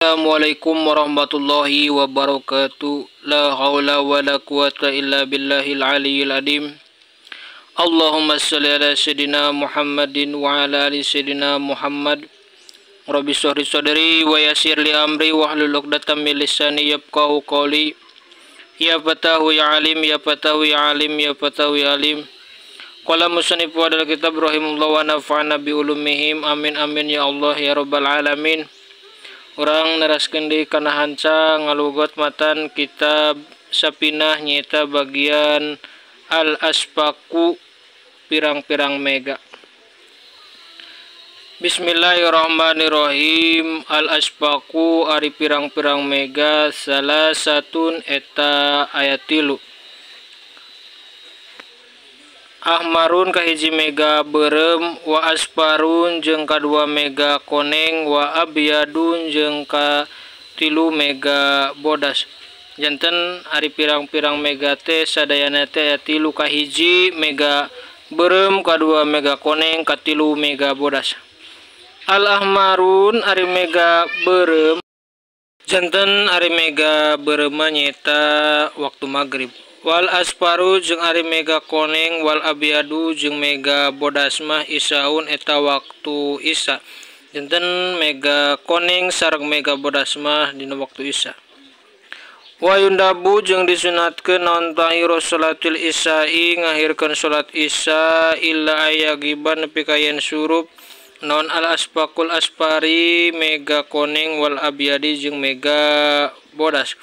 Assalamualaikum warahmatullahi wabarakatuh. La haula wa la quwata illa billahil aliyyil adim. Allahumma shalli ala sayyidina Muhammadin wa ala ali sayyidina Muhammad. Rabbi shrah sadri wa yassir li amri wahlul 'uqdatam min lisani yafqahu qawli. Ya fatahu ya alim, ya fatahu ya alim, ya fatahu ya alim. Qala musannif wa dal kitab rahimahullah wa nafa'ana bi ulumihim. Amin amin ya Allah ya rabbal alamin. Urang neraskeun deui kana hanca ngalugot matan kitab Sapinah nyata bagian al-aspaku pirang-pirang mega. Bismillahirrahmanirrahim. Al-aspaku ari pirang-pirang mega salah satun eta ayat 3. Ahmarun kahiji mega berem, wa asparun jeung kadua mega koneng, wa abyadun jeung katilu mega bodas. Janten ari pirang-pirang mega teh sadayana teh aya 3 kahiji mega berem, kadua mega koneng, katilu mega bodas. Al ahmarun ari mega berem, janten ari mega berem nyata waktu maghrib. Wal asparu jeung ari mega koneng, wal abyadu jeung mega bodas mah isaun eta waktu isya. Janten mega koneng sareng mega bodas mah dina waktu isya. Wa yundabu jeung disunatkeun naon tahiru salatil isya'i ngahirkeun salat isya illa ayagiban nepi ka yen surup naon al asbaqul aspari mega koneng wal abyadi jeung mega bodas.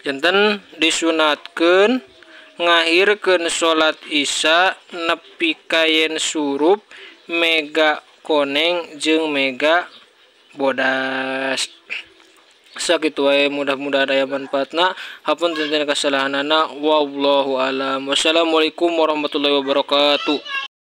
Janten disunatkeun ngahirkeun salat isya nepi ka yen surup mega koneng jeung mega bodas. Sakitu wae, mudah-mudahan aya manfaatna. Hapunten kasalahanana wallahu alam. Wassalamualaikum warahmatullahi wabarakatuh.